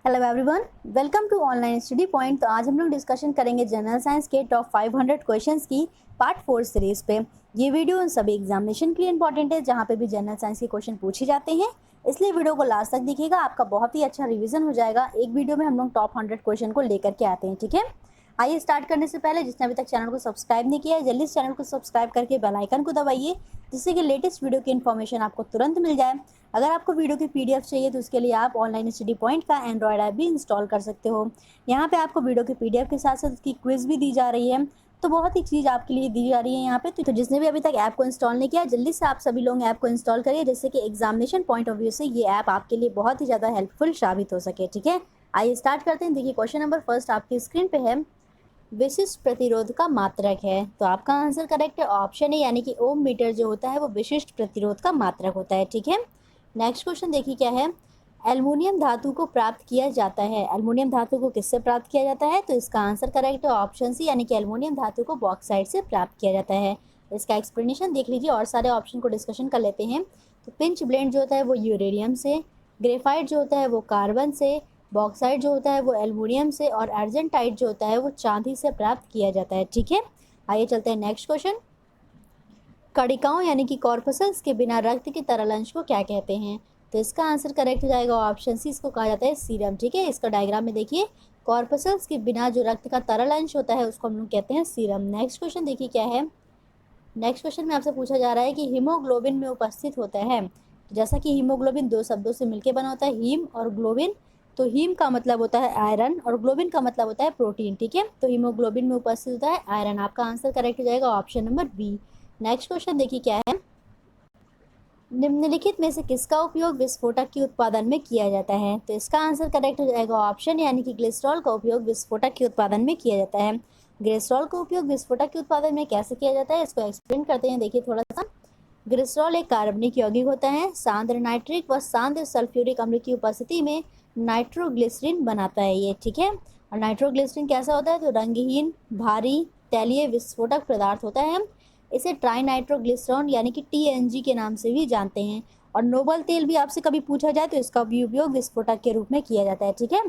Hello everyone, welcome to online study point. तो आज हम लोग डिस्कशन करेंगे जनरल साइंस के टॉप 500 क्वेश्चंस की पार्ट 4 सीरीज पे। ये वीडियो उन सभी एग्जामिनेशन के लिए इंपॉर्टेंट है जहाँ पे भी जनरल साइंस के क्वेश्चन पूछे जाते हैं, इसलिए वीडियो को लास्ट तक देखिएगा, आपका बहुत ही अच्छा रिवीजन हो जाएगा। एक वीडियो में हम लोग टॉप 100 क्वेश्चन को लेकर के आते हैं, ठीक है। आइए स्टार्ट करने से पहले जिसने अभी तक चैनल को सब्सक्राइब नहीं किया है, जल्दी से चैनल को सब्सक्राइब करके बेल आइकन को दबाइए, जिससे कि लेटेस्ट वीडियो की इन्फॉर्मेशन आपको तुरंत मिल जाए। अगर आपको वीडियो की पीडीएफ चाहिए तो उसके लिए आप ऑनलाइन स्टडी पॉइंट का एंड्रॉयड ऐप भी इंस्टॉल कर सकते हो। यहाँ पे आपको वीडियो की पीडीएफ के साथ साथ उसकी क्विज भी दी जा रही है, तो बहुत ही चीज़ आपके लिए दी जा रही है यहाँ पे। तो जिसने भी अभी तक ऐप को इंस्टॉल नहीं किया, जल्दी से आप सभी लोग ऐप को इंस्टॉल करिए, जिससे कि एग्जामिनेशन पॉइंट ऑफ व्यू से ये ऐप आपके लिए बहुत ही ज़्यादा हेल्पफुल साबित हो सके, ठीक है। आइए स्टार्ट करते हैं। देखिए क्वेश्चन नंबर फर्स्ट आपकी स्क्रीन पे है, विशिष्ट प्रतिरोध का मात्रक है। तो आपका आंसर करेक्ट है ऑप्शन है, यानी कि ओम मीटर जो होता है वो विशिष्ट प्रतिरोध का मात्रक होता है, ठीक है। नेक्स्ट क्वेश्चन देखिए क्या है, एल्युमिनियम धातु को प्राप्त किया जाता है। एल्युमिनियम धातु को किससे प्राप्त किया जाता है? तो इसका आंसर करेक्ट है ऑप्शन सी, यानी कि एल्युमिनियम धातु को बॉक्साइट से प्राप्त किया जाता है। इसका एक्सप्लेनेशन देख लीजिए और सारे ऑप्शन को डिस्कशन कर लेते हैं। तो पिंच ब्लेंड जो होता है वो यूरेनियम से, ग्रेफाइट जो होता है वो कार्बन से, बॉक्साइट जो होता है वो एल्युमिनियम से, और अर्जेंटाइट जो होता है वो चांदी से प्राप्त किया जाता है, ठीक है। आइए चलते हैं नेक्स्ट क्वेश्चन। कणिकाओं यानी कि कॉर्पसल्स के बिना रक्त के तरल अंश को क्या कहते हैं? तो इसका आंसर करेक्ट हो जाएगा ऑप्शन सी, इसको कहा जाता है सीरम, ठीक है। इसका डायग्राम में देखिए, कॉर्पसल्स के बिना जो रक्त का तरल अंश होता है उसको हम लोग कहते हैं सीरम। नेक्स्ट क्वेश्चन देखिए क्या है, नेक्स्ट क्वेश्चन में आपसे पूछा जा रहा है कि हीमोग्लोबिन में उपस्थित होता है। तो जैसा कि हीमोग्लोबिन दो शब्दों से मिलकर बना होता है, हीम और ग्लोबिन। तो हीम का मतलब होता है आयरन और ग्लोबिन का मतलब होता है प्रोटीन, ठीक है। तो हीमोग्लोबिन में उपस्थित होता है आयरन। आपका आंसर करेक्ट हो जाएगा option number B. Next question देखिए क्या है, निम्नलिखित में से किसका उपयोग विस्फोटक के उत्पादन में किया जाता है? तो इसका आंसर करेक्ट हो जाएगा ऑप्शन, यानी कि ग्लिसरॉल का उपयोग विस्फोटक के उत्पादन में किया जाता है। ग्लिसरॉल का उपयोग विस्फोटक के उत्पादन में कैसे किया जाता है, इसको एक्सप्लेन करते हैं। देखिए थोड़ा सा, ग्लिसरॉल एक कार्बनिक यौगिक होता है, सांद्र नाइट्रिक व सांद्र सल्फ्यूरिक अम्ल की उपस्थिति में नाइट्रोग्लिसरीन बनाता है ये, ठीक है। और नाइट्रोग्लिसरीन कैसा होता है? तो रंगहीन, भारी, तैलीय विस्फोटक पदार्थ होता है। इसे ट्राई नाइट्रोग्लिसरॉल यानी कि टीएनजी के नाम से भी जानते हैं। और नोबल तेल भी आपसे कभी पूछा जाए तो इसका भी उपयोग विस्फोटक के रूप में किया जाता है, ठीक है।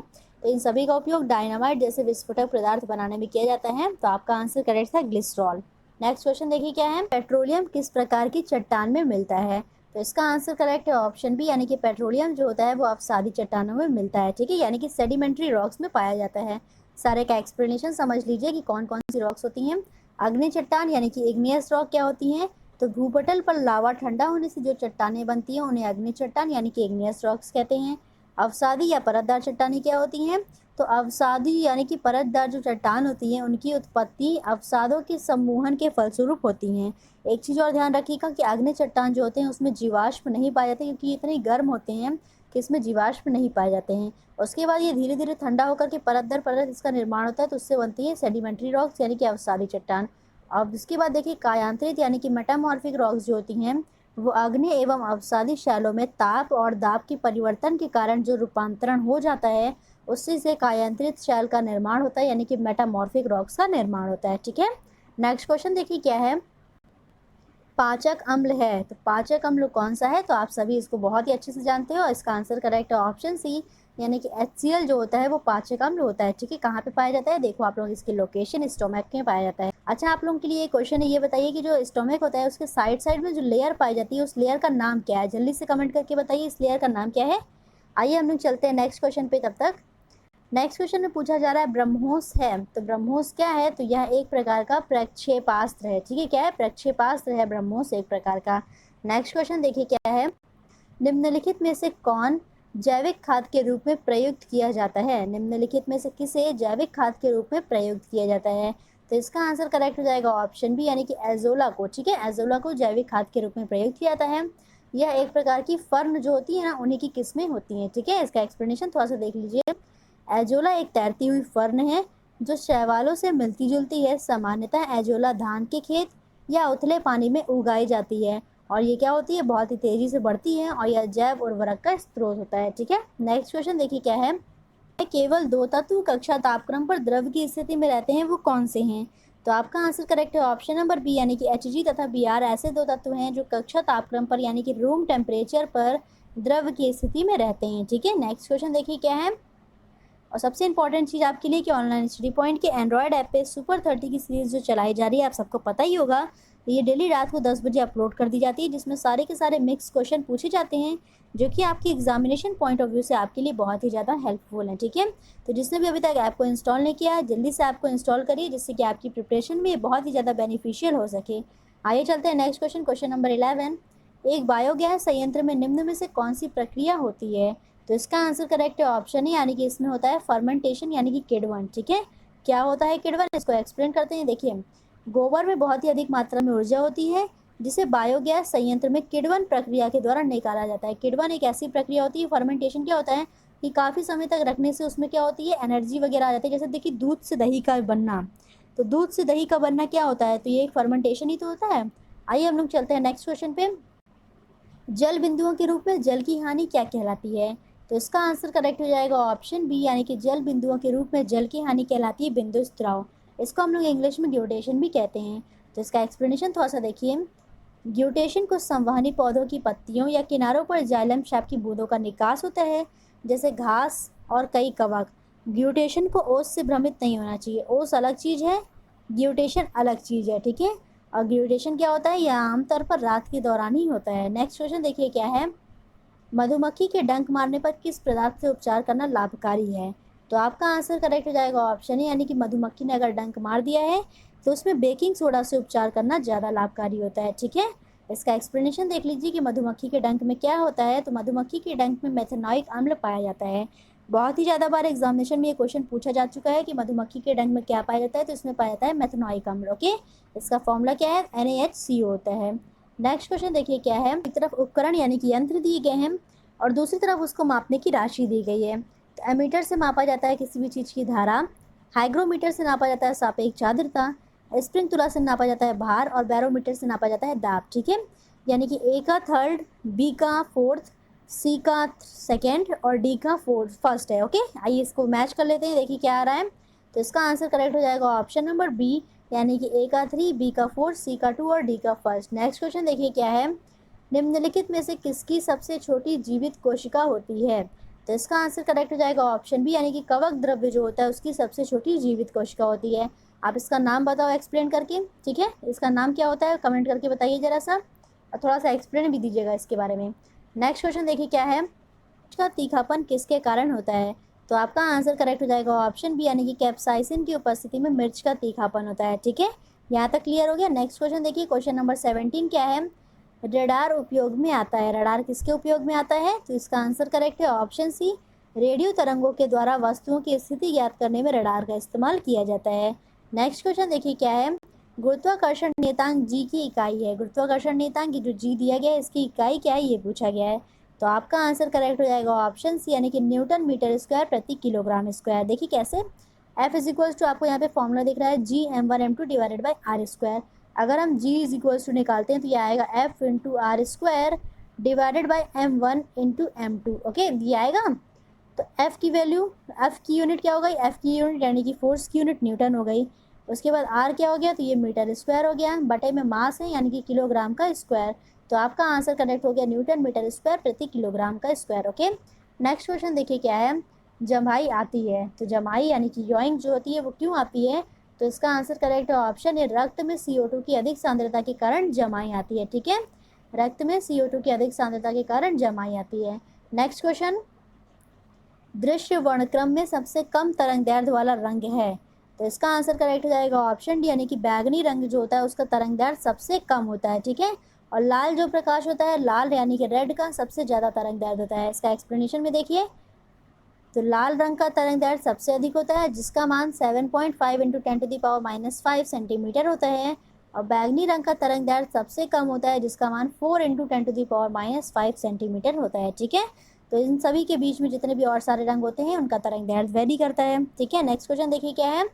तो इन सभी का उपयोग डायनामाइट जैसे विस्फोटक पदार्थ बनाने में किया जाता है। तो आपका आंसर करेक्ट था ग्लिसरॉल। नेक्स्ट क्वेश्चन देखिए क्या है, पेट्रोलियम किस प्रकार की चट्टान में मिलता है? तो इसका आंसर करेक्ट है ऑप्शन बी, यानी कि पेट्रोलियम जो होता है वो अवसादी चट्टानों में मिलता है, ठीक है, यानी कि सेडिमेंट्री रॉक्स में पाया जाता है। सारे का एक्सप्लेनेशन समझ लीजिए कि कौन कौन सी रॉक्स होती हैं। अग्नि चट्टान यानी कि इग्नियस रॉक क्या होती हैं? तो भूपटल पर लावा ठंडा होने से जो चट्टानें बनती हैं उन्हें अग्नि चट्टान यानी कि इग्नियस रॉक्स कहते हैं। अवसादी या परतदार चट्टानें क्या होती हैं? तो अवसादी यानी कि परतदार जो चट्टान होती हैं उनकी उत्पत्ति अवसादों के सम्मोहन के फलस्वरूप होती हैं। एक चीज़ और ध्यान रखिएगा कि अग्नि चट्टान जो होते हैं उसमें जीवाश्म नहीं पाए जाते, क्योंकि इतने गर्म होते हैं कि इसमें जीवाश्म नहीं पाए जाते हैं। उसके बाद ये धीरे धीरे ठंडा होकर के परत दर परत इसका निर्माण होता है, तो उससे बनती है सेडिमेंट्री रॉक्स यानी कि अवसादी चट्टान। अब इसके बाद देखिए कायांतरित यानी कि मेटामॉर्फिक रॉक्स जो होती हैं वो अग्नि एवं अवसादी शैलों में ताप और दाब के परिवर्तन के कारण जो रूपांतरण हो जाता है उससे से कायांतरित शैल का निर्माण होता है, यानी कि मेटामॉर्फिक रॉक्स का निर्माण होता है, ठीक है। नेक्स्ट क्वेश्चन देखिए क्या है, पाचक अम्ल है। तो पाचक अम्ल कौन सा है? तो आप सभी इसको बहुत ही अच्छे से जानते हो। इसका आंसर करेक्ट है ऑप्शन सी, यानी कि HCl जो होता है वो पाचक अम्ल होता है, ठीक है। कहाँ पे पाया जाता है? देखो आप लोग, इसकी लोकेशन स्टोमक में पाया जाता है। अच्छा, आप लोगों के लिए क्वेश्चन है, ये बताइए कि जो स्टोमक होता है उसके साइड साइड में जो लेयर पाई जाती है उस लेयर का नाम क्या है? जल्दी से कमेंट करके बताइए इस लेयर का नाम क्या है। आइए हम लोग चलते हैं नेक्स्ट क्वेश्चन पे। तब तक नेक्स्ट क्वेश्चन में पूछा जा रहा है ब्रह्मोस है। तो ब्रह्मोस क्या है? तो यह एक प्रकार का प्रक्षेपास्त्र है, ठीक है। क्या है? प्रक्षेपास्त्र है ब्रह्मोस एक प्रकार का। नेक्स्ट क्वेश्चन देखिए क्या है, निम्नलिखित में से कौन जैविक खाद के रूप में प्रयुक्त किया जाता है? निम्नलिखित में से किसे जैविक खाद के रूप में प्रयुक्त किया जाता है? तो इसका आंसर करेक्ट हो जाएगा ऑप्शन बी, यानी कि एजोला को, ठीक है। एजोला को जैविक खाद के रूप में प्रयुक्त किया जाता है। यह एक प्रकार की फर्न जो होती है ना, उन्हीं की किस्में होती हैं, ठीक है। इसका एक्सप्लेनेशन थोड़ा सा देख लीजिए। एजोला एक तैरती हुई फर्न है जो शैवालों से मिलती जुलती है। सामान्यतः एजोला धान के खेत या उथले पानी में उगाई जाती है और ये क्या होती है, बहुत ही तेजी से बढ़ती है और यह जैव उर्वरक का स्रोत होता है, ठीक है। नेक्स्ट क्वेश्चन देखिए क्या है, केवल दो तत्व कक्षा तापक्रम पर द्रव की स्थिति में रहते हैं, वो कौन से हैं? तो आपका आंसर करेक्ट है ऑप्शन नंबर बी, यानी कि Hg तथा Br ऐसे दो तत्व हैं जो कक्षा तापक्रम पर यानी कि रूम टेम्परेचर पर द्रव की स्थिति में रहते हैं, ठीक है। नेक्स्ट क्वेश्चन देखिए क्या है, और सबसे इंपॉर्टेंट चीज़ आपके लिए कि ऑनलाइन स्टडी पॉइंट के एंड्रॉयड ऐप पे सुपर 30 की सीरीज़ जो चलाई जा रही है, आप सबको पता ही होगा। तो ये डेली रात को 10 बजे अपलोड कर दी जाती है, जिसमें सारे के सारे मिक्स क्वेश्चन पूछे जाते हैं, जो कि आपकी एग्जामिनेशन पॉइंट ऑफ व्यू से आपके लिए बहुत ही ज़्यादा हेल्पफुल है। ठीक है, तो जिसने भी अभी तक ऐप को इंस्टॉल नहीं किया है, जल्दी से ऐप को इंस्टॉल करिए, जिससे कि आपकी प्रिपरेशन में ये बहुत ही ज़्यादा बेनिफिशियल हो सके। आइए चलते हैं नेक्स्ट क्वेश्चन, क्वेश्चन नंबर 11। एक बायोगैस संयंत्र में निम्न में से कौन सी प्रक्रिया होती है? तो इसका आंसर करेक्ट है ऑप्शन है, यानी कि इसमें होता है फर्मेंटेशन, यानी कि किण्वन। ठीक है, क्या होता है किण्वन, इसको एक्सप्लेन करते हैं। देखिए, गोबर में बहुत ही अधिक मात्रा में ऊर्जा होती है, जिसे बायोगैस संयंत्र में किण्वन प्रक्रिया के द्वारा निकाला जाता है। किण्वन एक ऐसी प्रक्रिया होती है। फर्मेंटेशन क्या होता है कि काफ़ी समय तक रखने से उसमें क्या होती है, एनर्जी वगैरह आ जाती है। जैसे देखिए, दूध से दही का बनना, तो दूध से दही का बनना क्या होता है, तो ये एक फर्मेंटेशन ही तो होता है। आइए हम लोग चलते हैं नेक्स्ट क्वेश्चन पे। जल बिंदुओं के रूप में जल की हानि क्या कहलाती है? तो इसका आंसर करेक्ट हो जाएगा ऑप्शन बी, यानी कि जल बिंदुओं के रूप में जल की हानि कहलाती है बिंदु स्त्राव। इसको हम लोग इंग्लिश में ग्यूटेशन भी कहते हैं। तो इसका एक्सप्लेनेशन थोड़ा सा देखिए। ग्यूटेशन कुछ संवहनी पौधों की पत्तियों या किनारों पर जाइलम शैप की बूंदों का निकास होता है, जैसे घास और कई कवक। ग्यूटेशन को ओस से भ्रमित नहीं होना चाहिए। ओस अलग चीज़ है, ग्यूटेशन अलग चीज़ है। ठीक है, और ग्यूटेशन क्या होता है, यह आमतौर पर रात के दौरान ही होता है। नेक्स्ट क्वेश्चन देखिए क्या है। मधुमक्खी के डंक मारने पर किस पदार्थ से उपचार करना लाभकारी है? तो आपका आंसर करेक्ट हो जाएगा ऑप्शन है, यानी कि मधुमक्खी ने अगर डंक मार दिया है तो उसमें बेकिंग सोडा से उपचार करना ज़्यादा लाभकारी होता है। ठीक है, इसका एक्सप्लेनेशन देख लीजिए कि मधुमक्खी के डंक में क्या होता है। तो मधुमक्खी के डंक में मेथनॉइक अम्ल पाया जाता है। बहुत ही ज़्यादा बार एग्जामिनेशन में ये क्वेश्चन पूछा जा चुका है कि मधुमक्खी के डंक में क्या पाया जाता है, तो इसमें पाया जाता है मेथनॉइक अम्ल। ओके, इसका फॉर्मूला क्या है, NaHCO होता है। नेक्स्ट क्वेश्चन देखिए क्या है। एक तरफ उपकरण यानी कि यंत्र दिए गए हैं और दूसरी तरफ उसको मापने की राशि दी गई है। तो एमीटर से मापा जाता है किसी भी चीज़ की धारा, हाइग्रोमीटर से नापा जाता है सापेक्ष आर्द्रता, स्प्रिंग तुला से नापा जाता है भार, और बैरोमीटर से नापा जाता है दाब। ठीक है, यानी कि ए का थर्ड, बी का फोर्थ, सी का सेकेंड और डी का फर्स्ट है। ओके, आइए इसको मैच कर लेते हैं, देखिए क्या आ रहा है। तो इसका आंसर करेक्ट हो जाएगा ऑप्शन नंबर बी, यानी कि ए का 3, बी का 4, सी का 2 और डी का फर्स्ट। नेक्स्ट क्वेश्चन देखिए क्या है। निम्नलिखित में से किसकी सबसे छोटी जीवित कोशिका होती है? तो इसका आंसर करेक्ट हो जाएगा ऑप्शन बी, यानी कि कवक द्रव्य जो होता है उसकी सबसे छोटी जीवित कोशिका होती है। आप इसका नाम बताओ एक्सप्लेन करके। ठीक है, इसका नाम क्या होता है कमेंट करके बताइए ज़रा सा, और थोड़ा सा एक्सप्लेन भी दीजिएगा इसके बारे में। नेक्स्ट क्वेश्चन देखिए क्या है। का तीखापन किसके कारण होता है? तो आपका आंसर करेक्ट हो जाएगा ऑप्शन बी, यानी कि कैप्साइसिन की उपस्थिति में मिर्च का तीखापन होता है। ठीक है, यहाँ तक क्लियर हो गया। नेक्स्ट क्वेश्चन देखिए, क्वेश्चन नंबर 17 क्या है। रडार उपयोग में आता है। रडार किसके उपयोग में आता है? तो इसका आंसर करेक्ट है ऑप्शन सी, रेडियो तरंगों के द्वारा वस्तुओं की स्थिति ज्ञात करने में रडार का इस्तेमाल किया जाता है। नेक्स्ट क्वेश्चन देखिए क्या है। गुरुत्वाकर्षण नियतांक जी की इकाई है। गुरुत्वाकर्षण नियतांक की जो जी दिया गया है इसकी इकाई क्या है, ये पूछा गया है। तो आपका आंसर करेक्ट हो जाएगा ऑप्शन सी, यानी कि न्यूटन मीटर स्क्वायर प्रति किलोग्राम स्क्वायर। देखिए कैसे, F इज इक्वल्स टू, आपको यहाँ पे फॉर्मूला दिख रहा है G m1m2 divided by R square. अगर हम G इज इक्वल्स टू निकालते हैं तो ये आएगा F into R square divided by M1 into M2। Okay, ये आएगा। तो F की वैल्यू, F की यूनिट क्या हो गई, F की यूनिट यानी कि फोर्स की यूनिट न्यूटन हो गई। उसके बाद R क्या हो गया, तो ये मीटर स्क्वायर हो गया, बटे में मास है यानी कि किलोग्राम का स्क्वायर। तो आपका आंसर करेक्ट हो गया न्यूटन मीटर स्क्वायर प्रति किलोग्राम का स्क्वायर। ओके, नेक्स्ट क्वेश्चन देखिए क्या है। जमाई आती है। तो जमाई यानी कि योइंग जो होती है वो क्यों आती है? तो इसका आंसर करेक्ट है ऑप्शन है, रक्त में CO2 की अधिक सांद्रता के कारण जमाई आती है। ठीक है, रक्त में CO2 की अधिक सांद्रता के कारण जमाई आती है। नेक्स्ट क्वेश्चन, दृश्य वर्णक्रम में सबसे कम तरंगदैर्ध्य वाला रंग है। तो इसका आंसर करेक्ट हो जाएगा ऑप्शन डी, यानी कि बैगनी रंग जो होता है उसका तरंगदैर्ध्य सबसे कम होता है। ठीक है, और लाल जो प्रकाश होता है, लाल यानी कि रेड का सबसे ज़्यादा तरंगदैर्ध्य होता है। इसका एक्सप्लेनेशन में देखिए, तो लाल रंग का तरंगदैर्ध्य सबसे अधिक होता है, जिसका मान 7.5 इंटू 10⁻⁵ सेंटीमीटर होता है। और बैगनी रंग का तरंगदैर्ध्य सबसे कम होता है, जिसका मान 4 इंटू 10⁻⁵ सेंटीमीटर होता है। ठीक है, तो इन सभी के बीच में जितने भी और सारे रंग होते हैं उनका तरंगदैर्ध्य वेरी करता है। ठीक है, नेक्स्ट क्वेश्चन देखिए क्या है।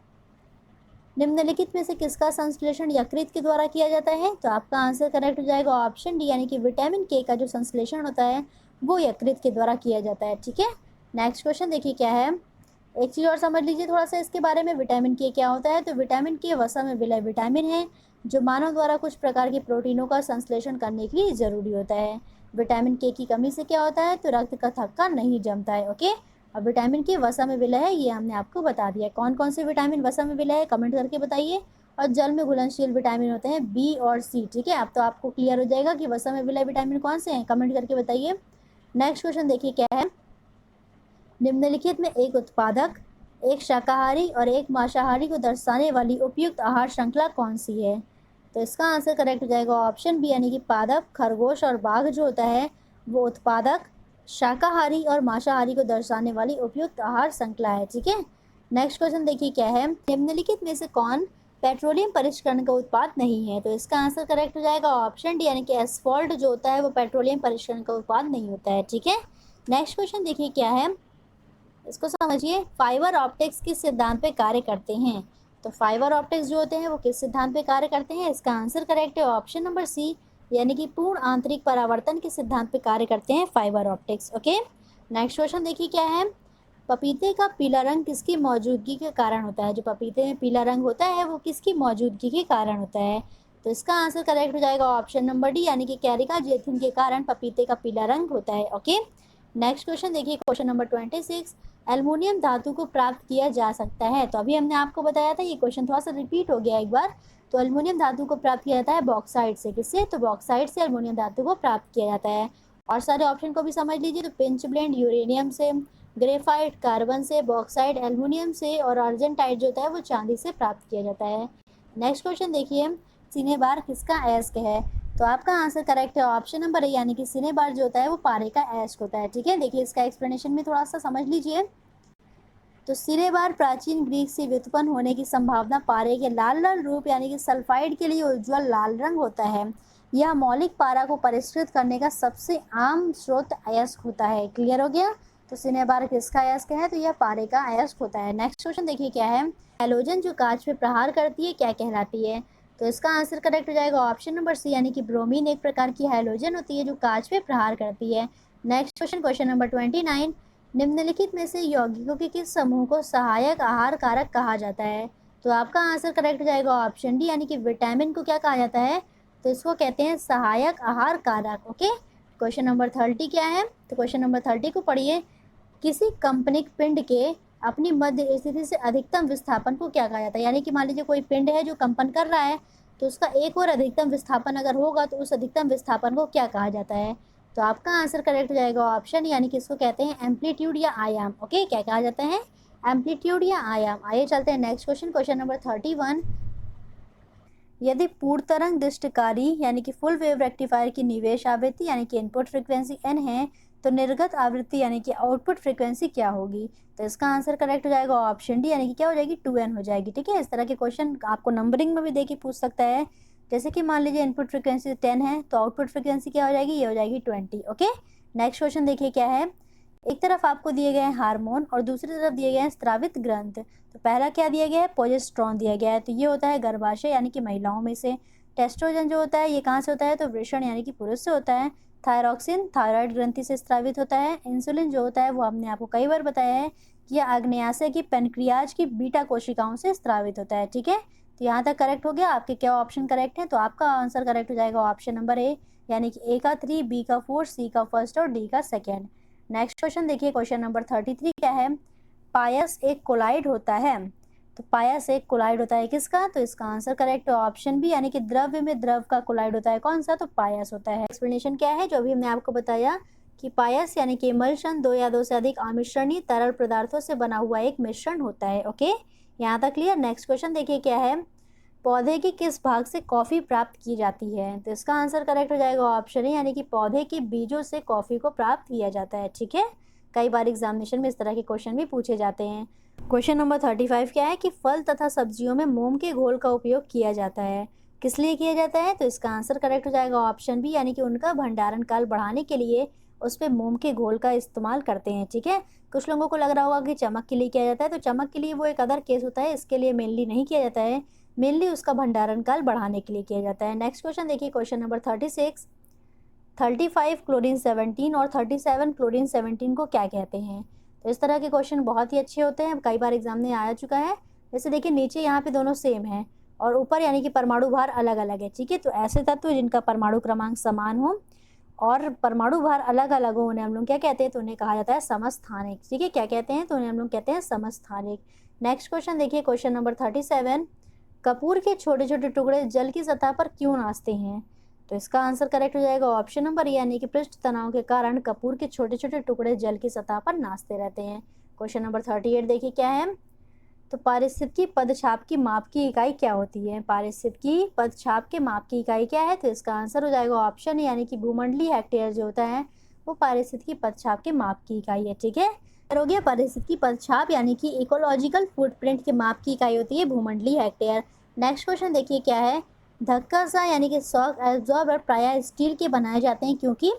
निम्नलिखित में से किसका संश्लेषण यकृत के द्वारा किया जाता है? तो आपका आंसर करेक्ट हो जाएगा ऑप्शन डी, यानी कि विटामिन के का जो संश्लेषण होता है वो यकृत के द्वारा किया जाता है। ठीक है, नेक्स्ट क्वेश्चन देखिए क्या है। एक चीज़ और समझ लीजिए थोड़ा सा इसके बारे में, विटामिन के क्या होता है। तो विटामिन के वसा में विलय विटामिन है जो मानव द्वारा कुछ प्रकार के प्रोटीनों का संश्लेषण करने के लिए ज़रूरी होता है। विटामिन के की कमी से क्या होता है, तो रक्त का थक्का नहीं जमता है। ओके, और विटामिन के वसा में विलय है, ये हमने आपको बता दिया। कौन कौन से विटामिन वसा में विलय है कमेंट करके बताइए। और जल में घुलनशील विटामिन होते हैं बी और सी, ठीक है। अब तो आपको क्लियर हो जाएगा कि वसा में विलय विटामिन कौन से हैं, कमेंट करके बताइए। नेक्स्ट क्वेश्चन देखिए क्या है, निम्नलिखित में एक उत्पादक, एक शाकाहारी और एक मांसाहारी को दर्शाने वाली उपयुक्त आहार श्रृंखला कौन सी है? तो इसका आंसर करेक्ट हो जाएगा ऑप्शन बी, यानी कि पादप, खरगोश और बाघ जो होता है वो उत्पादक, शाकाहारी और मांसाहारी को दर्शाने वाली उपयुक्त आहार श्रृंखला है, ठीक है। नेक्स्ट क्वेश्चन देखिए क्या है, निम्नलिखित में से कौन पेट्रोलियम परिष्करण का उत्पाद नहीं है? तो इसका आंसर करेक्ट हो जाएगा ऑप्शन डी, यानी कि एस्फॉल्ट जो होता है वो पेट्रोलियम परिष्करण का उत्पाद नहीं होता है, ठीक है। नेक्स्ट क्वेश्चन देखिए क्या है, इसको समझिए, फाइबर ऑप्टिक्स किस सिद्धांत पे कार्य करते हैं? तो फाइबर ऑप्टिक्स जो होते हैं वो किस सिद्धांत पे कार्य करते हैं? इसका आंसर करेक्ट है ऑप्शन नंबर सी, यानी कि पूर्ण आंतरिक परावर्तन के सिद्धांत पे कार्य करते हैं fibre optics, okay. Next question देखिए क्या है, पपीते का पीला रंग किसकी मौजूदगी के कारण होता है? जो पपीते में पीला रंग होता है वो किसकी मौजूदगी के कारण होता है? तो इसका आंसर करेक्ट हो जाएगा ऑप्शन नंबर डी, यानी कि कैरिका जेथिन के कारण पपीते का पीला रंग होता है, ओके। नेक्स्ट क्वेश्चन देखिए, क्वेश्चन नंबर 26, एल्युमिनियम धातु को प्राप्त किया जा सकता है? तो अभी हमने आपको बताया था, ये क्वेश्चन थोड़ा सा रिपीट हो गया एक बार। तो एल्युमिनियम धातु को प्राप्त किया जाता है बॉक्साइट से, किससे? तो बॉक्साइट से एल्युमिनियम धातु को प्राप्त किया जाता है। और सारे ऑप्शन को भी समझ लीजिए, तो पिंच ब्लेंड यूरेनियम से, ग्रेफाइट कार्बन से, बॉक्साइट एल्युमिनियम से और अर्जेंटाइट जो होता है वो चांदी से प्राप्त किया जाता है। नेक्स्ट क्वेश्चन देखिए, सिनेबार किसका अयस्क है? तो आपका आंसर करेक्ट है ऑप्शन नंबर ए, यानी कि सिनेबार जो होता है वो पारे का अयस्क होता है, ठीक है। देखिए इसका एक्सप्लेनेशन भी थोड़ा सा समझ लीजिए। तो सिनेबार प्राचीन ग्रीक से व्युत्पन्न होने की संभावना पारे के लाल लाल रूप यानी कि सल्फाइड के लिए उज्ज्वल लाल रंग होता है। यह मौलिक पारा को परिष्कृत करने का सबसे आम स्रोत अयस्क होता है। क्लियर हो गया? तो सिनेबार किसका अयस्क है? तो यह पारे का अयस्क होता है। नेक्स्ट क्वेश्चन देखिए क्या है, हैलोजन जो कांच पे प्रहार करती है क्या कहलाती है? तो इसका आंसर करेक्ट हो जाएगा ऑप्शन नंबर सी, यानी कि ब्रोमीन एक प्रकार की हैलोजन होती है जो कांच पे प्रहार करती है। नेक्स्ट क्वेश्चन, क्वेश्चन नंबर 29, निम्नलिखित में से यौगिकों के किस समूह को सहायक आहार कारक कहा जाता है? तो आपका आंसर करेक्ट हो जाएगा ऑप्शन डी, यानी कि विटामिन को क्या कहा जाता है? तो इसको कहते हैं सहायक आहार कारक, ओके। क्वेश्चन नंबर 30 क्या है? तो क्वेश्चन नंबर 30 को पढ़िए, किसी कंपनिक पिंड के अपनी मध्य स्थिति से अधिकतम विस्थापन को क्या कहा जाता है? यानी कि मान लीजिए कोई पिंड है जो कंपन कर रहा है, तो उसका एक और अधिकतम विस्थापन अगर होगा तो उस अधिकतम विस्थापन को क्या कहा जाता है? तो आपका आंसर करेक्ट हो जाएगा ऑप्शन, यानी कि इसको कहते हैं एम्पलीट्यूड या आयाम, ओके। क्या कहा जाता है? एम्पलीट्यूड या आयाम। आइए चलते हैं नेक्स्ट क्वेश्चन, क्वेश्चन नंबर 31, यदि पूर्ण तरंग दृष्टिकारी यानी कि फुल वेव रेक्टिफायर की निवेश आवृत्ति यानी कि इनपुट फ्रीक्वेंसी n है, तो निर्गत आवृत्ति यानी कि आउटपुट फ्रीक्वेंसी क्या होगी? तो इसका आंसर करेक्ट हो जाएगा ऑप्शन डी, यानी कि क्या हो जाएगी? 2n हो जाएगी, ठीक है। इस तरह के क्वेश्चन आपको नंबरिंग में भी दे के पूछ सकता है। जैसे कि मान लीजिए इनपुट फ्रीक्वेंसी 10 है तो आउटपुट फ्रीक्वेंसी क्या हो जाएगी? ये हो जाएगी 20, ओके। नेक्स्ट क्वेश्चन देखिए क्या है, एक तरफ आपको दिए गए हैं हार्मोन और दूसरी तरफ दिए गए हैं स्रावित ग्रंथ। तो पहला क्या दिया गया है? प्रोजेस्टेरोन दिया गया है, तो ये होता है गर्भाशय यानी कि महिलाओं में से। टेस्ट्रोजन जो होता है ये कहाँ से होता है? तो वृषण यानी कि पुरुष से होता है। थायरॉक्सिन थायराइड ग्रंथि से स्रावित होता है। इंसुलिन जो होता है वो हमने आपको कई बार बताया है कि यह आग्नेयाशय की पेनक्रियाज की बीटा कोशिकाओं से स्रावित होता है, ठीक है। तो यहाँ तक करेक्ट हो गया। आपके क्या ऑप्शन करेक्ट है? तो आपका आंसर करेक्ट हो जाएगा ऑप्शन नंबर ए, यानी कि ए का 3, बी का 4, सी का फर्स्ट और डी का सेकेंड। नेक्स्ट क्वेश्चन देखिए, क्वेश्चन नंबर 33 क्या है, पायस एक कोलाइड होता है। तो पायस एक कोलाइड होता है किसका? तो इसका आंसर करेक्ट है ऑप्शन बी, यानी कि द्रव्य में द्रव का कोलाइड होता है। कौन सा? तो पायस होता है। एक्सप्लेनेशन क्या है जो अभी हमने आपको बताया कि पायस यानी कि इमल्शन दो या दो से अधिक आमिश्रणीय तरल पदार्थों से बना हुआ एक मिश्रण होता है, ओके। यहाँ तक क्लियर? नेक्स्ट क्वेश्चन देखिए क्या है, पौधे के किस भाग से कॉफ़ी प्राप्त की जाती है? तो इसका आंसर करेक्ट हो जाएगा ऑप्शन है, यानी कि पौधे के बीजों से कॉफ़ी को प्राप्त किया जाता है, ठीक है। कई बार एग्जामिनेशन में इस तरह के क्वेश्चन भी पूछे जाते हैं। क्वेश्चन नंबर 35 क्या है कि फल तथा सब्जियों में मोम के घोल का उपयोग किया जाता है, किस लिए किया जाता है? तो इसका आंसर करेक्ट हो जाएगा ऑप्शन बी, यानी कि उनका भंडारण काल बढ़ाने के लिए उस पर मोम के घोल का इस्तेमाल करते हैं, ठीक है। कुछ लोगों को लग रहा होगा कि चमक के लिए किया जाता है, तो चमक के लिए वो एक अदर केस होता है, इसके लिए मेनली नहीं किया जाता है। मेनली उसका भंडारण काल बढ़ाने के लिए किया जाता है। नेक्स्ट क्वेश्चन देखिए, क्वेश्चन नंबर 36, 35 क्लोरीन 17 और 37 क्लोरीन 17 को क्या कहते हैं? तो इस तरह के क्वेश्चन बहुत ही अच्छे होते हैं, कई बार एग्जाम में आ चुका है। जैसे देखिए नीचे यहाँ पे दोनों सेम है और ऊपर यानी कि परमाणु भार अलग अलग है, ठीक है। तो ऐसे तत्व जिनका परमाणु क्रमांक समान हो और परमाणु भार अलग अलग हो उन्हें हम लोग क्या कहते हैं, तो उन्हें कहा जाता है समस्थानिक। ठीक है, क्या कहते हैं, तो उन्हें हम लोग कहते हैं समस्थानिक। नेक्स्ट क्वेश्चन देखिए, क्वेश्चन नंबर 37, कपूर के छोटे छोटे टुकड़े जल की सतह पर क्यों नाचते हैं? तो इसका आंसर करेक्ट हो जाएगा ऑप्शन नंबर, यानी कि पृष्ठ तनाव के कारण कपूर के छोटे छोटे टुकड़े जल की सतह पर नाचते रहते हैं। क्वेश्चन नंबर 38 देखिए क्या है, तो पारिस्थितिकी पदछाप की माप की इकाई क्या होती है? पारिस्थितिकी पदछाप के माप की इकाई क्या है? तो इसका आंसर हो जाएगा ऑप्शन, यानी कि भूमंडलीय हेक्टेयर जो होता है वो पारिस्थितिकी पदछाप के माप की इकाई है। ठीक है, हो गया पारिस्थितिकी पदछाप यानी कि इकोलॉजिकल फुटप्रिंट के माप की इकाई होती है भूमंडलीय हेक्टेयर। नेक्स्ट क्वेश्चन देखिए क्या है, धक्का सा यानी कि शॉक एब्जॉर्बर प्रायः स्टील के बनाए जाते हैं क्योंकि?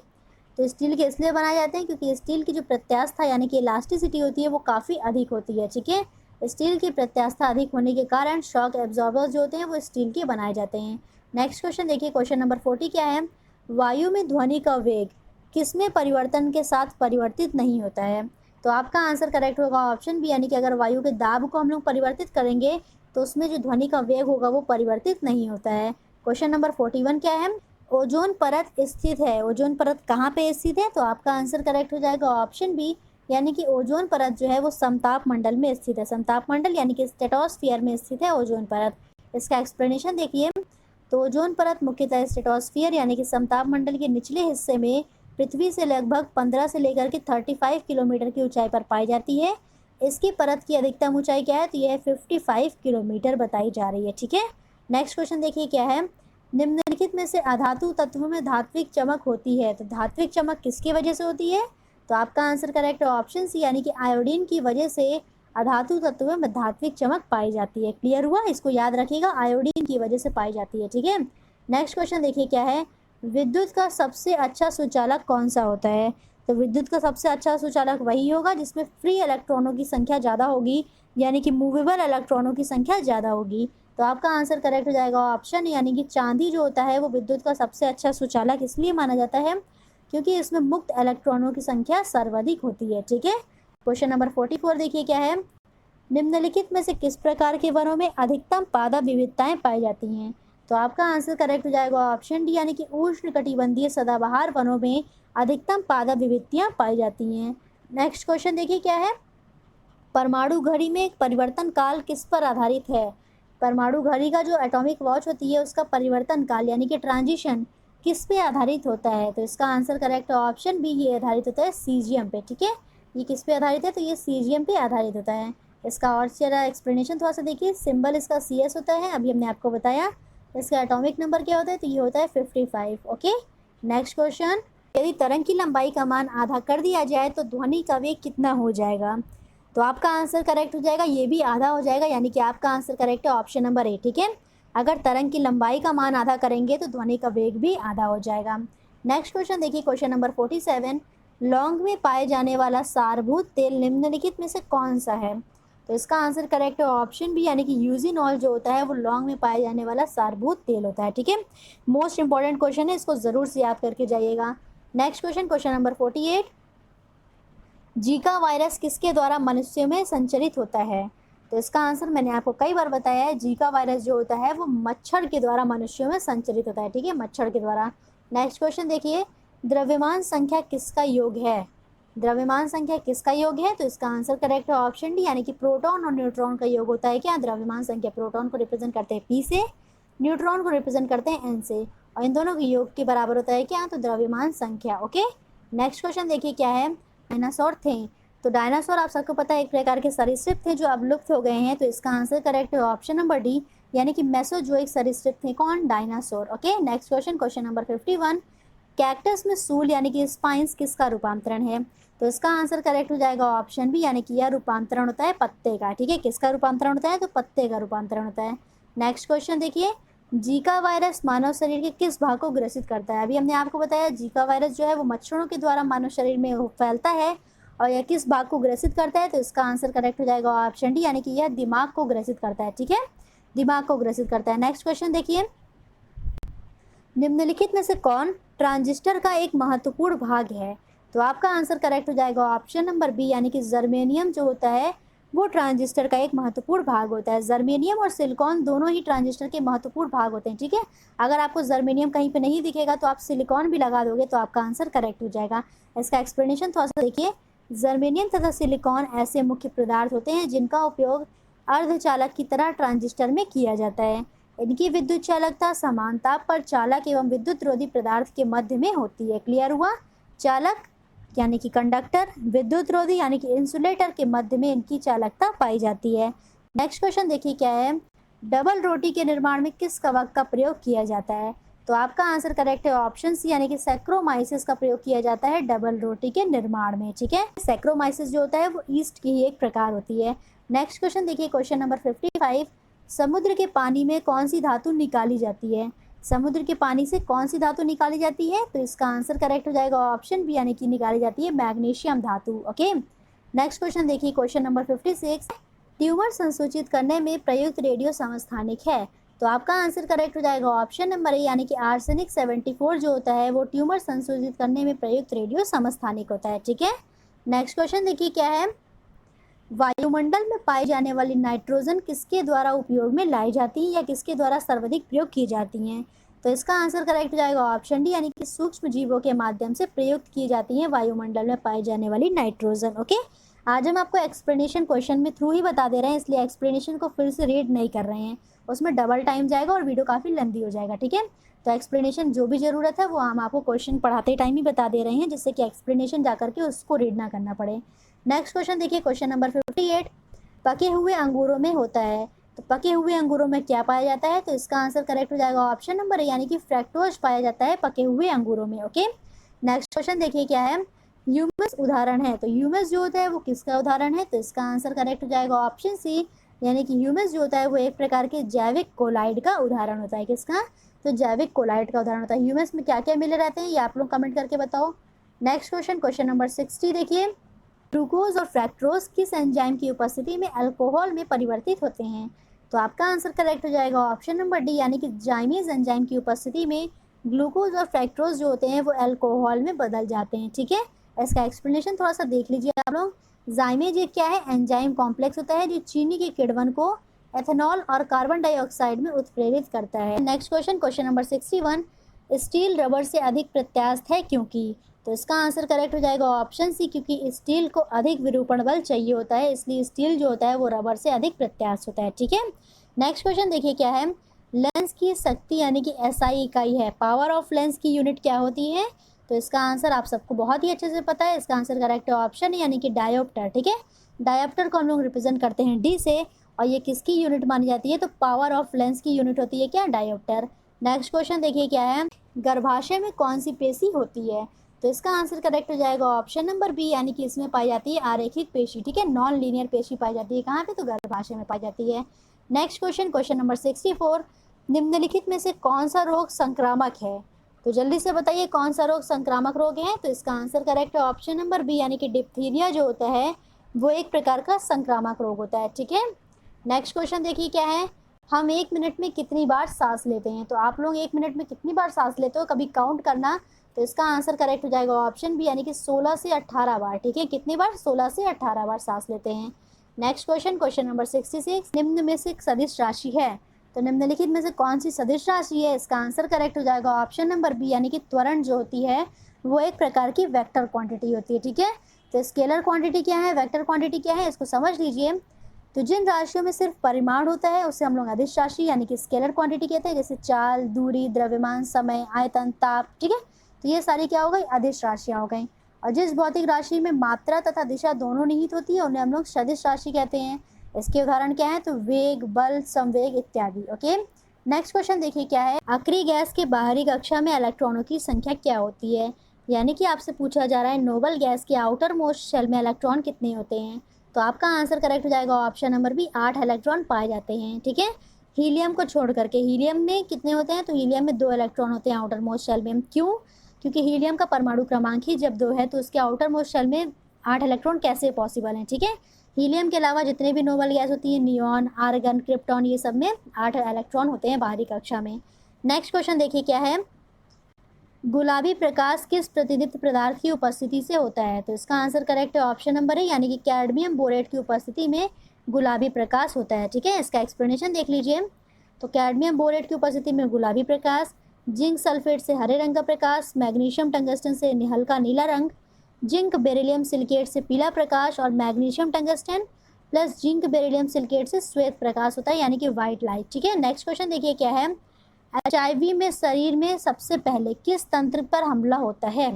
तो स्टील के इसलिए बनाए जाते हैं क्योंकि स्टील की जो प्रत्यास्था यानी कि इलास्टिसिटी होती है वो काफ़ी अधिक होती है। ठीक है, स्टील की प्रत्यास्था अधिक होने के कारण शॉक एब्जॉर्बर्स जो होते हैं वो स्टील के बनाए जाते हैं। नेक्स्ट क्वेश्चन देखिए, क्वेश्चन नंबर 40 क्या है, वायु में ध्वनि का वेग किसमें परिवर्तन के साथ परिवर्तित नहीं होता है? तो आपका आंसर करेक्ट होगा ऑप्शन बी, यानी कि अगर वायु के दाब को हम लोग परिवर्तित करेंगे तो उसमें जो ध्वनि का वेग होगा वो परिवर्तित नहीं होता है। क्वेश्चन नंबर 41 क्या है, ओजोन परत स्थित है, ओजोन परत कहाँ पे स्थित है? तो आपका आंसर करेक्ट हो जाएगा ऑप्शन बी, यानी कि ओजोन परत जो है वो समताप मंडल में स्थित है। समताप मंडल यानी कि स्ट्रेटोस्फीयर में स्थित है ओजोन परत। इसका एक्सप्लेनेशन देखिए, तो ओजोन परत मुख्यतः स्ट्रेटोस्फीयर यानी कि समताप मंडल के निचले हिस्से में पृथ्वी से लगभग 15 से लेकर के 35 किलोमीटर की ऊंचाई पर पाई जाती है। इसकी परत की अधिकतम ऊंचाई क्या है? तो यह 55 किलोमीटर बताई जा रही है। ठीक है, नेक्स्ट क्वेश्चन देखिए क्या है, निम्नलिखित में से अधातु तत्वों में धात्विक चमक होती है, तो धात्विक चमक किसकी वजह से होती है? तो आपका आंसर करेक्ट है ऑप्शन सी, यानी कि आयोडीन की वजह से अधातु तत्वों में धात्विक चमक पाई जाती है। क्लियर हुआ, इसको याद रखिएगा, आयोडीन की वजह से पाई जाती है। ठीक है, नेक्स्ट क्वेश्चन देखिए क्या है, विद्युत का सबसे अच्छा सुचालक कौन सा होता है? तो विद्युत का सबसे अच्छा सुचालक वही होगा जिसमें फ्री इलेक्ट्रॉनों की संख्या ज़्यादा होगी, यानी कि मूवेबल इलेक्ट्रॉनों की संख्या ज़्यादा होगी। तो आपका आंसर करेक्ट हो जाएगा ऑप्शन, यानी कि चांदी जो होता है वो विद्युत का सबसे अच्छा सुचालक इसलिए माना जाता है क्योंकि इसमें मुक्त इलेक्ट्रॉनों की संख्या सर्वाधिक होती है। ठीक है, क्वेश्चन नंबर 44 देखिए क्या है, निम्नलिखित में से किस प्रकार के वनों में अधिकतम पादप विविधताएं पाई जाती हैं? तो आपका आंसर करेक्ट हो जाएगा ऑप्शन डी, यानी कि उष्णकटिबंधीय सदाबहार वनों में अधिकतम पादप विविधताएं पाई जाती हैं। नेक्स्ट क्वेश्चन देखिए क्या है, परमाणु घड़ी में परिवर्तन काल किस पर आधारित है? परमाणु घड़ी का जो एटॉमिक वॉच होती है उसका परिवर्तन काल यानी कि ट्रांजिशन किस पे आधारित होता है? तो इसका आंसर करेक्ट ऑप्शन बी, ये आधारित होता है सीजियम पे। ठीक है, ये किस पे आधारित है? तो ये सीजियम पे आधारित होता है। इसका और जरा एक्सप्लेनेशन थोड़ा सा देखिए, सिंबल इसका CS होता है, अभी हमने आपको बताया। इसका एटॉमिक नंबर क्या होता है? तो ये होता है 55। ओके, नेक्स्ट क्वेश्चन, यदि तरंग की लंबाई का मान आधा कर दिया जाए तो ध्वनि का वेग कितना हो जाएगा? तो आपका आंसर करेक्ट हो जाएगा, ये भी आधा हो जाएगा, यानी कि आपका आंसर करेक्ट है ऑप्शन नंबर ए। ठीक है, अगर तरंग की लंबाई का मान आधा करेंगे तो ध्वनि का वेग भी आधा हो जाएगा। नेक्स्ट क्वेश्चन देखिए, क्वेश्चन नंबर 47, लौंग में पाए जाने वाला सारभूत तेल निम्नलिखित में से कौन सा है? तो इसका आंसर करेक्ट है ऑप्शन बी, यानी कि यूजिनॉल जो होता है वो लौंग में पाए जाने वाला सारभूत तेल होता है। ठीक है, मोस्ट इंपॉर्टेंट क्वेश्चन है, इसको ज़रूर से याद करके जाइएगा। Next question, question number 48, Zika virus किसके द्वारा मनुष्यों में संचरित होता है? तो इसका आंसर मैंने आपको कई बार बताया है, जीका वायरस जो होता है वो मच्छर के द्वारा मनुष्यों में संचरित होता है। ठीक है, मच्छर के द्वारा। नेक्स्ट क्वेश्चन देखिए, द्रव्यमान संख्या किसका योग है? द्रव्यमान संख्या किसका योग है? तो इसका आंसर करेक्ट है ऑप्शन डी, यानी कि प्रोटॉन और न्यूट्रॉन का योग होता है। क्या द्रव्यमान संख्या प्रोटॉन को रिप्रेजेंट करते हैं P से, न्यूट्रॉन को रिप्रेजेंट करते हैं N से, और इन दोनों के योग के बराबर होता है क्या? तो द्रव्यमान संख्या। ओके, नेक्स्ट क्वेश्चन देखिए क्या है, डायनासोर थे, तो डायनासोर आप सबको पता है एक प्रकार के सरीसृप थे जो अब लुप्त हो गए हैं। तो इसका आंसर करेक्ट है ऑप्शन नंबर डी, यानी कि मेसोजोइक सरीसृप थे। कौन? Dinosaur. Okay, next question, question number 51, cactus में सूल यानी कि स्पाइंस किसका रूपांतरण है? तो इसका आंसर करेक्ट हो जाएगा ऑप्शन बी, यानी कि यह रूपांतरण होता है पत्ते का। ठीक है, किसका रूपांतरण होता है? तो पत्ते का रूपांतरण होता है। नेक्स्ट क्वेश्चन देखिए, जीका वायरस मानव शरीर के किस भाग को ग्रसित करता है? अभी हमने आपको बताया जीका वायरस जो है वो मच्छरों के द्वारा मानव शरीर में फैलता है, और यह किस भाग को ग्रसित करता है? तो इसका आंसर करेक्ट हो जाएगा ऑप्शन डी, यानी कि यह दिमाग को ग्रसित करता है। ठीक है, दिमाग को ग्रसित करता है। नेक्स्ट क्वेश्चन देखिए, निम्नलिखित में से कौन ट्रांजिस्टर का एक महत्वपूर्ण भाग है? तो आपका आंसर करेक्ट हो जाएगा ऑप्शन नंबर बी, यानी कि जर्मेनियम जो होता है वो ट्रांजिस्टर का एक महत्वपूर्ण भाग होता है। जर्मेनियम और सिलिकॉन दोनों ही ट्रांजिस्टर के महत्वपूर्ण भाग होते हैं, ठीक है। अगर आपको जर्मेनियम कहीं पे नहीं दिखेगा तो आप सिलिकॉन भी लगा दोगे तो आपका आंसर करेक्ट हो जाएगा। इसका एक्सप्लेनेशन थोड़ा सा देखिए। जर्मेनियम तथा सिलिकॉन ऐसे मुख्य पदार्थ होते हैं जिनका उपयोग अर्धचालक की तरह ट्रांजिस्टर में किया जाता है। इनकी विद्युत चालकता समान ताप पर चालक एवं विद्युत रोधी पदार्थ के मध्य में होती है। क्लियर हुआ? चालक यानी कि कंडक्टर, विद्युत रोधी यानी कि इंसुलेटर के मध्य में इनकी चालकता पाई जाती है। नेक्स्ट क्वेश्चन देखिए क्या है। डबल रोटी के निर्माण में किस कवक का प्रयोग किया जाता है? तो आपका आंसर करेक्ट है ऑप्शन सी यानी कि सैक्रोमाइसिस का प्रयोग किया जाता है डबल रोटी के निर्माण में, ठीक है। सैक्रोमाइसिस जो होता है वो ईस्ट की ही एक प्रकार होती है। नेक्स्ट क्वेश्चन देखिए, क्वेश्चन नंबर 55। समुद्र के पानी में कौन सी धातु निकाली जाती है? समुद्र के पानी से कौन सी धातु निकाली जाती है? तो इसका आंसर करेक्ट हो जाएगा ऑप्शन बी यानी कि निकाली जाती है मैग्नीशियम धातु। ओके, नेक्स्ट क्वेश्चन देखिए, क्वेश्चन नंबर 56। ट्यूमर संसूचित करने में प्रयुक्त रेडियो समस्थानिक है। तो आपका आंसर करेक्ट हो जाएगा ऑप्शन नंबर ए यानी कि आर्सेनिक 74 जो होता है वो ट्यूमर संसूचित करने में प्रयुक्त रेडियो समस्थानिक होता है, ठीक है। नेक्स्ट क्वेश्चन देखिए क्या है। वायुमंडल में पाई जाने वाली नाइट्रोजन किसके द्वारा उपयोग में लाई जाती है या किसके द्वारा सर्वाधिक प्रयोग की जाती हैं? तो इसका आंसर करेक्ट हो जाएगा ऑप्शन डी यानी कि सूक्ष्म जीवों के माध्यम से प्रयुक्त की जाती हैं वायुमंडल में पाई जाने वाली नाइट्रोजन। ओके, आज हम आपको एक्सप्लेनेशन क्वेश्चन में थ्रू ही बता दे रहे हैं, इसलिए एक्सप्लेनेशन को फिर से रीड नहीं कर रहे हैं, उसमें डबल टाइम जाएगा और वीडियो काफ़ी लंबी हो जाएगा, ठीक है। तो एक्सप्लेनेशन जो भी ज़रूरत है वो हम आपको क्वेश्चन पढ़ाते टाइम ही बता दे रहे हैं, जिससे कि एक्सप्लेनेशन जा करके उसको रीड ना करना पड़े। नेक्स्ट क्वेश्चन देखिए, क्वेश्चन नंबर 58। पके हुए अंगूरों में होता है, तो पके हुए अंगूरों में क्या पाया जाता है? तो इसका आंसर करेक्ट हो जाएगा ऑप्शन नंबर ए यानी कि फ्रैक्टोज पाया जाता है पके हुए अंगूरों में। ओके, नेक्स्ट क्वेश्चन देखिए क्या है। ह्यूमस उदाहरण है, तो ह्यूमस जो होता है वो किसका उदाहरण है? तो इसका आंसर करेक्ट हो जाएगा ऑप्शन सी यानी कि ह्यूमस जो होता है वो एक प्रकार के जैविक कोलाइड का उदाहरण होता है। किसका? तो जैविक कोलाइड का उदाहरण होता है। ह्यूमस में क्या क्या मिले रहते हैं ये आप लोग कमेंट करके बताओ। नेक्स्ट क्वेश्चन, क्वेश्चन नंबर 60 देखिए। ग्लूकोज और फ्रैक्टोज किस एंजाइम की उपस्थिति में अल्कोहल में परिवर्तित होते हैं? तो आपका आंसर करेक्ट हो जाएगा ऑप्शन नंबर डी यानी कि जाइमेज एंजाइम की उपस्थिति में ग्लूकोज और फ्रैक्टोज जो होते हैं वो अल्कोहल में बदल जाते हैं, ठीक है। इसका एक्सप्लेनेशन थोड़ा सा देख लीजिए आप लोग। जाइमेज एक क्या है? एंजाइम कॉम्प्लेक्स होता है जो चीनी के किण्वन को एथेनॉल और कार्बन डाइऑक्साइड में उत्प्रेरित करता है। Next question, question number 61। Steel rubber से अधिक प्रत्यास्थ है क्योंकि? तो इसका आंसर करेक्ट हो जाएगा ऑप्शन सी क्योंकि स्टील को अधिक विरूपण बल चाहिए होता है, इसलिए स्टील जो होता है वो रबर से अधिक प्रत्यास्थ होता है, ठीक है। नेक्स्ट क्वेश्चन देखिए क्या है। लेंस की शक्ति यानी कि एसआई इकाई है, पावर ऑफ लेंस की यूनिट क्या होती है? तो इसका आंसर आप सबको बहुत ही अच्छे से पता है, इसका आंसर करेक्ट है ऑप्शन यानी कि डायोप्टर, ठीक है। डायोप्टर को हम लोग रिप्रेजेंट करते हैं डी से, और ये किसकी यूनिट मानी जाती है? तो पावर ऑफ लेंस की यूनिट होती है क्या? डायोप्टर। नेक्स्ट क्वेश्चन देखिए क्या है। गर्भाशय में कौन सी पेशी होती है? तो इसका आंसर करेक्ट हो जाएगा ऑप्शन नंबर बी यानी कि इसमें पाई जाती है आरेखिक पेशी, ठीक है। नॉन लीनियर पेशी पाई जाती है कहाँ पे? तो गर्भाशय में पाई जाती है। Next question, question number 64। निम्नलिखित में से कौन सा रोग संक्रामक है? तो जल्दी से बताइए कौन सा रोग संक्रामक रोग है? तो इसका आंसर करेक्ट है ऑप्शन नंबर बी यानी कि डिप्थीरिया जो होता है वो एक प्रकार का संक्रामक रोग होता है, ठीक है। नेक्स्ट क्वेश्चन देखिए क्या है। हम 1 मिनट में कितनी बार सांस लेते हैं? तो आप लोग 1 मिनट में कितनी बार सांस लेते हो कभी काउंट करना। तो इसका आंसर करेक्ट हो जाएगा ऑप्शन बी यानी कि 16 से 18 बार, ठीक है। कितनी बार? 16 से 18 बार सांस लेते हैं। Next question, question number 66। निम्न में से सदिश राशि है, तो निम्नलिखित में से कौन सी सदिश राशि है? इसका आंसर करेक्ट हो जाएगा ऑप्शन नंबर बी यानी कि त्वरण जो होती है वो एक प्रकार की वेक्टर क्वांटिटी होती है, ठीक है। तो स्केलर क्वांटिटी क्या है, वेक्टर क्वांटिटी क्या है, इसको समझ लीजिए। तो जिन राशियों में सिर्फ परिमाण होता है उसे हम लोग अदिश राशि यानी कि स्केलर क्वांटिटी कहते हैं, जैसे चाल, दूरी, द्रव्यमान, समय, आयतन, ताप, ठीक है। तो ये सारी क्या हो गई? अदिश राशियाँ हो गई। और जिस भौतिक राशि में मात्रा तथा दिशा दोनों निहित होती है उन्हें हम लोग सदिश राशि कहते हैं। इसके उदाहरण क्या है? तो वेग, बल, संवेग इत्यादि। ओके, नेक्स्ट क्वेश्चन देखिए क्या है। आखिरी गैस के बाहरी कक्षा में इलेक्ट्रॉनों की संख्या क्या होती है? यानी कि आपसे पूछा जा रहा है नोबल गैस के आउटर मोस्ट शेल में इलेक्ट्रॉन कितने होते हैं? तो आपका आंसर करेक्ट हो जाएगा ऑप्शन नंबर बी 8 इलेक्ट्रॉन पाए जाते हैं, ठीक है। हीलियम को छोड़ करके, हीलियम में कितने होते हैं? तो हीलियम में 2 इलेक्ट्रॉन होते हैं आउटर मोस्ट शेल में। क्यों? क्योंकि हीलियम का परमाणु क्रमांक ही जब 2 है तो उसके आउटर मोस्ट शेल में 8 इलेक्ट्रॉन कैसे पॉसिबल हैं, ठीक है। हीलियम के अलावा जितने भी नोबल गैस होती है, नियॉन, आर्गन, क्रिप्टॉन, ये सब में 8 इलेक्ट्रॉन होते हैं बाहरी कक्षा में। नेक्स्ट क्वेश्चन देखिए क्या है। गुलाबी प्रकाश किस प्रतिदीप्त पदार्थ की उपस्थिति से होता है? तो इसका आंसर करेक्ट है ऑप्शन नंबर है, यानी कि कैडमियम बोरेट की उपस्थिति में गुलाबी प्रकाश होता है। ठीक है, इसका एक्सप्लेनेशन देख लीजिए। तो कैडमियम बोरेट की उपस्थिति में गुलाबी प्रकाश, जिंक सल्फेट से हरे रंग का प्रकाश, मैग्नीशियम टंगस्टन से हल्का नीला रंग, जिंक बेरिलियम सिलिकेट से पीला प्रकाश और magnesium tungsten plus zinc beryllium silicate से श्वेत प्रकाश होता है, यानी कि व्हाइट लाइट। ठीक है, नेक्स्ट क्वेश्चन देखिए क्या है। HIV में शरीर में सबसे पहले किस तंत्र पर हमला होता है?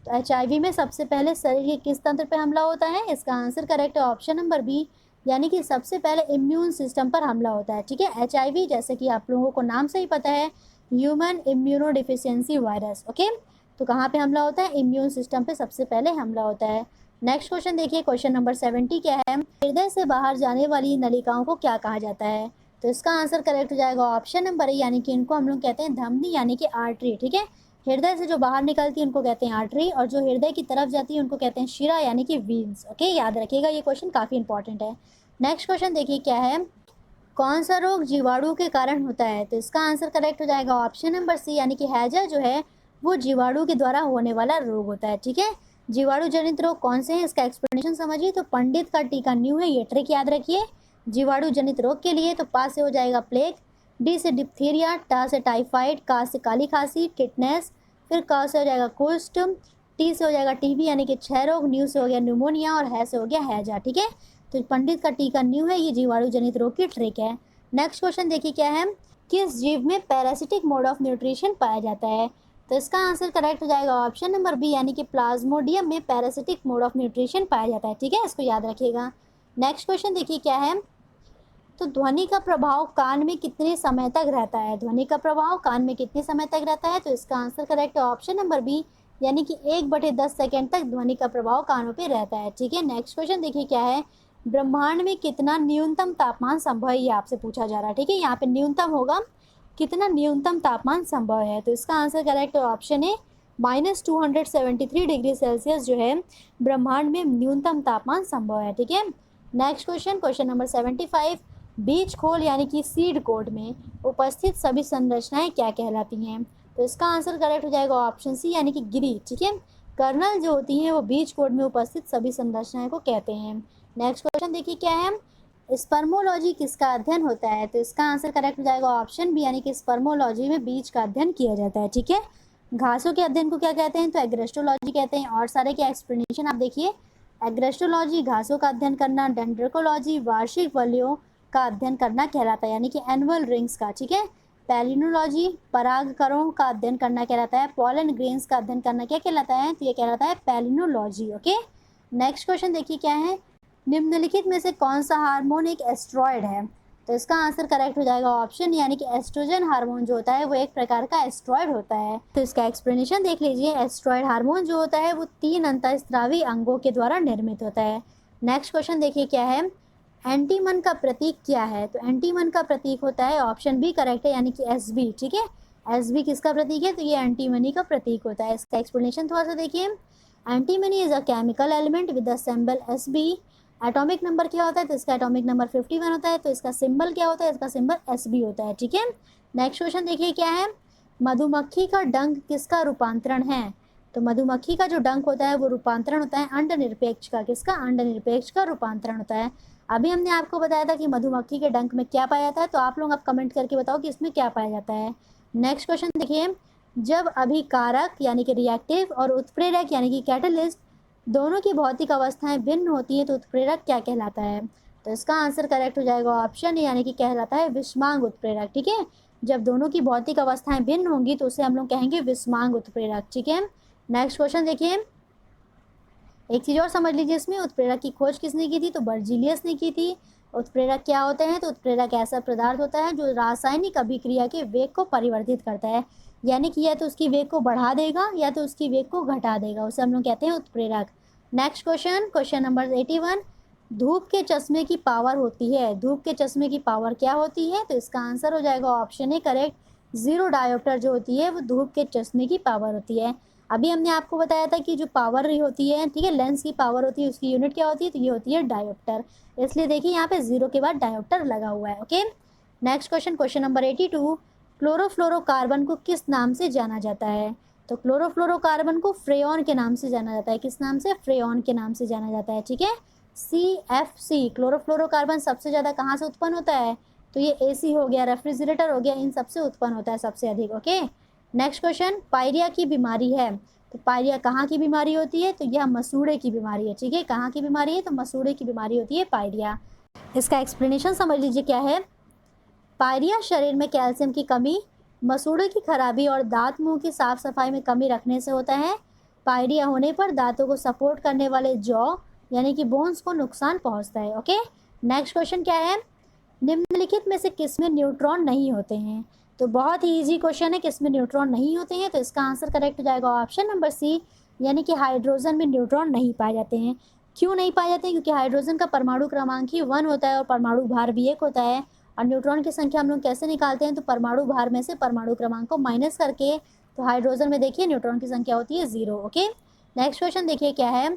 तो HIV में सबसे पहले शरीर के किस तंत्र पर हमला होता है? इसका आंसर करेक्ट है ऑप्शन नंबर बी, यानी कि सबसे पहले इम्यून सिस्टम पर हमला होता है। ठीक है, HIV जैसे कि आप लोगों को नाम से ही पता है, human immuno deficiency virus. Okay, तो कहाँ पे हमला होता है? इम्यून सिस्टम पे सबसे पहले हमला होता है। नेक्स्ट क्वेश्चन देखिए, क्वेश्चन नंबर 70 क्या है? हृदय से बाहर जाने वाली नलिकाओं को क्या कहा जाता है? तो इसका आंसर करेक्ट हो जाएगा ऑप्शन नंबर ए, यानी कि इनको हम लोग कहते हैं धमनी, यानी कि आर्टरी। ठीक है, हृदय से जो बाहर निकलती है उनको कहते हैं आर्टरी, और जो हृदय की तरफ जाती है उनको कहते हैं शिरा, यानी कि वीन्स। ओके, याद रखिएगा, ये क्वेश्चन काफ़ी इंपॉर्टेंट है। नेक्स्ट क्वेश्चन देखिए क्या है? कौन सा रोग जीवाणु के कारण होता है? तो इसका आंसर करेक्ट हो जाएगा ऑप्शन नंबर सी, यानी कि हैजा जो है वो जीवाणु के द्वारा होने वाला रोग होता है। ठीक है, जीवाणु जनित रोग कौन से हैं इसका एक्सप्लेनेशन समझिए। तो पंडित का टीका न्यू है, ये ट्रिक याद रखिए। जीवाणु जनित रोग के लिए तो पा से हो जाएगा प्लेग, डी से डिप्थीरिया, टा से टाइफाइड, का से काली खांसी टिटनेस, फिर का से हो जाएगा कुष्ठ, टी से हो जाएगा टीबी यानी कि क्षय रोग, न्यू से हो गया न्यूमोनिया और है से हो गया हैजा। ठीक है, तो पंडित का टीका न्यू है, ये जीवाणु जनित रोग की ट्रिक है। नेक्स्ट क्वेश्चन देखिए क्या है? किस जीव में पैरासिटिक मोड ऑफ न्यूट्रिशन पाया जाता है? तो इसका आंसर करेक्ट हो जाएगा ऑप्शन नंबर बी, यानी कि प्लाज्मोडियम में पैरासिटिक मोड ऑफ न्यूट्रिशन पाया जाता है। ठीक है, इसको याद रखिएगा। नेक्स्ट क्वेश्चन देखिए क्या है? तो ध्वनि का प्रभाव कान में कितने समय तक रहता है? ध्वनि का प्रभाव कान में कितने समय तक रहता है? तो इसका आंसर करेक्ट है ऑप्शन नंबर बी, यानी कि 1/10 सेकेंड तक ध्वनि का प्रभाव कानों पे रहता है। ठीक है, नेक्स्ट क्वेश्चन देखिए क्या है? ब्रह्मांड में कितना न्यूनतम तापमान संभव है, ये आपसे पूछा जा रहा है। ठीक है, यहाँ पे न्यूनतम होगा, कितना न्यूनतम तापमान संभव है? तो इसका आंसर करेक्ट ऑप्शन है -273 डिग्री सेल्सियस जो है ब्रह्मांड में न्यूनतम तापमान संभव है। ठीक है, नेक्स्ट क्वेश्चन, क्वेश्चन नंबर 75, बीज खोल यानी कि सीड कोड में उपस्थित सभी संरचनाएं क्या कहलाती हैं? तो इसका आंसर करेक्ट हो जाएगा ऑप्शन सी, यानी कि गिरी। ठीक है, कर्नल जो होती हैं वो बीज कोड में उपस्थित सभी संरचनाएं को कहते हैं। नेक्स्ट क्वेश्चन देखिए क्या है? स्पर्मोलॉजी किसका अध्ययन होता है? तो इसका आंसर करेक्ट हो जाएगा ऑप्शन बी, यानी कि स्पर्मोलॉजी में बीज का अध्ययन किया जाता है। ठीक है, घासों के अध्ययन को क्या कहते हैं? तो एग्रेस्टोलॉजी कहते हैं। और सारे के एक्सप्लेनेशन आप देखिए, एग्रेस्टोलॉजी घासों का अध्ययन करना, डेंड्रोकोलॉजी वार्षिक वलयों का अध्ययन करना कहलाता है, यानी कि एनुअल रिंग्स का। ठीक है, पैलिनोलॉजी परागकणों का अध्ययन करना कहलाता है, पॉलन ग्रेन्स का अध्ययन करना क्या कहलाता है? तो ये कहलाता है पैलिनोलॉजी। ओके, नेक्स्ट क्वेश्चन देखिए क्या है? निम्नलिखित में से कौन सा हार्मोन एक एस्ट्रॉयड है? तो इसका आंसर करेक्ट हो जाएगा ऑप्शन, यानी कि एस्ट्रोजन हार्मोन जो होता है वो एक प्रकार का एस्ट्रॉयड होता है। तो इसका एक्सप्लेनेशन देख लीजिए। एस्ट्रॉयड हार्मोन जो होता है वो 3 अंतःस्रावी अंगों के द्वारा निर्मित होता है। नेक्स्ट क्वेश्चन देखिए क्या है? एंटीमन का प्रतीक क्या है? तो एंटीमन का प्रतीक होता है ऑप्शन बी करेक्ट है, यानी कि SB। ठीक है, SB किसका प्रतीक है? तो ये एंटीमनी का प्रतीक होता है। इसका एक्सप्लेनेशन थोड़ा सा देखिए। Antimony is a chemical element with the symbol SB। Atomic number क्या होता है? तो इसका एटॉमिक नंबर 51 होता है। तो इसका सिंबल क्या होता है? इसका सिंबल SB होता है। ठीक है, नेक्स्ट क्वेश्चन देखिए क्या है? मधुमक्खी का डंक किसका रूपांतरण है? तो मधुमक्खी का जो डंक होता है वो रूपांतरण होता है अंड निरपेक्ष का। किसका? अंड निरपेक्ष का रूपांतरण होता है। अभी हमने आपको बताया था कि मधुमक्खी के डंक में क्या पाया जाता है, तो आप लोग अब कमेंट करके बताओ कि इसमें क्या पाया जाता है। नेक्स्ट क्वेश्चन देखिए, जब अभिकारक यानी कि रिएक्टिव और उत्प्रेरक यानी कि कैटलिस्ट दोनों की भौतिक अवस्थाएं भिन्न होती हैं तो उत्प्रेरक क्या कहलाता है? तो इसका आंसर करेक्ट हो जाएगा ऑप्शन, यानी कि कहलाता है विषमांग उत्प्रेरक। ठीक है, जब दोनों की भौतिक अवस्थाएं भिन्न होंगी तो उसे हम लोग कहेंगे विषमांग उत्प्रेरक। ठीक है, नेक्स्ट क्वेश्चन देखिए, एक चीज़ और समझ लीजिए इसमें, उत्प्रेरक की खोज किसने की थी? तो बर्जीलियस ने की थी। उत्प्रेरक क्या होते हैं? तो उत्प्रेरक ऐसा पदार्थ होता है जो रासायनिक अभिक्रिया के वेग को परिवर्तित करता है, यानी कि या तो उसकी वेग को बढ़ा देगा या तो उसकी वेग को घटा देगा, उसे हम लोग कहते हैं उत्प्रेरक। नेक्स्ट क्वेश्चन, क्वेश्चन नंबर 81, धूप के चश्मे की पावर होती है। धूप के चश्मे की पावर क्या होती है? तो इसका आंसर हो जाएगा ऑप्शन ए करेक्ट, 0 डायोप्टर जो होती है वो धूप के चश्मे की पावर होती है। अभी हमने आपको बताया था कि जो पावर होती है, ठीक है, लेंस की पावर होती है, उसकी यूनिट क्या होती है? तो ये होती है डायोप्टर। इसलिए देखिए यहाँ पे 0 के बाद डायोप्टर लगा हुआ है। Okay, next question, question number 82, chlorofluorocarbon को किस नाम से जाना जाता है? तो क्लोरोफ्लोरोकार्बन को फ्रेऑन के नाम से जाना जाता है। किस नाम से? फ्रेऑन के नाम से जाना जाता है। ठीक है, CFC क्लोरोफ्लोरोकार्बन सबसे ज़्यादा कहाँ से उत्पन्न होता है? तो ये AC हो गया, रेफ्रिजरेटर हो गया, इन सबसे उत्पन्न होता है सबसे अधिक। ओके, नेक्स्ट क्वेश्चन, पायरिया की बीमारी है। तो पायरिया कहाँ की बीमारी होती है? तो यह मसूड़े की बीमारी है। ठीक है, कहाँ की बीमारी है? तो मसूड़े की बीमारी होती है पायरिया। इसका एक्सप्लेनेशन समझ लीजिए क्या है। पायरिया शरीर में कैल्शियम की कमी, मसूड़े की खराबी और दांत मुंह की साफ सफाई में कमी रखने से होता है। पायरिया होने पर दांतों को सपोर्ट करने वाले जॉ यानी कि बोन्स को नुकसान पहुंचता है। ओके, नेक्स्ट क्वेश्चन क्या है? निम्नलिखित में से किसमें न्यूट्रॉन नहीं होते हैं? तो बहुत ही इजी क्वेश्चन है, किसमें न्यूट्रॉन नहीं होते हैं। तो इसका आंसर करेक्ट हो जाएगा ऑप्शन नंबर सी, यानी कि हाइड्रोजन में न्यूट्रॉन नहीं पाए जाते हैं। क्यों नहीं पाए जाते हैं? क्योंकि हाइड्रोजन का परमाणु क्रमांक ही 1 होता है और परमाणु भार भी 1 होता है। और न्यूट्रॉन की संख्या हम लोग कैसे निकालते हैं? तो परमाणु भार में से परमाणु क्रमांक को माइनस करके। तो हाइड्रोजन में देखिए न्यूट्रॉन की संख्या होती है 0। ओके, नेक्स्ट क्वेश्चन देखिए क्या है।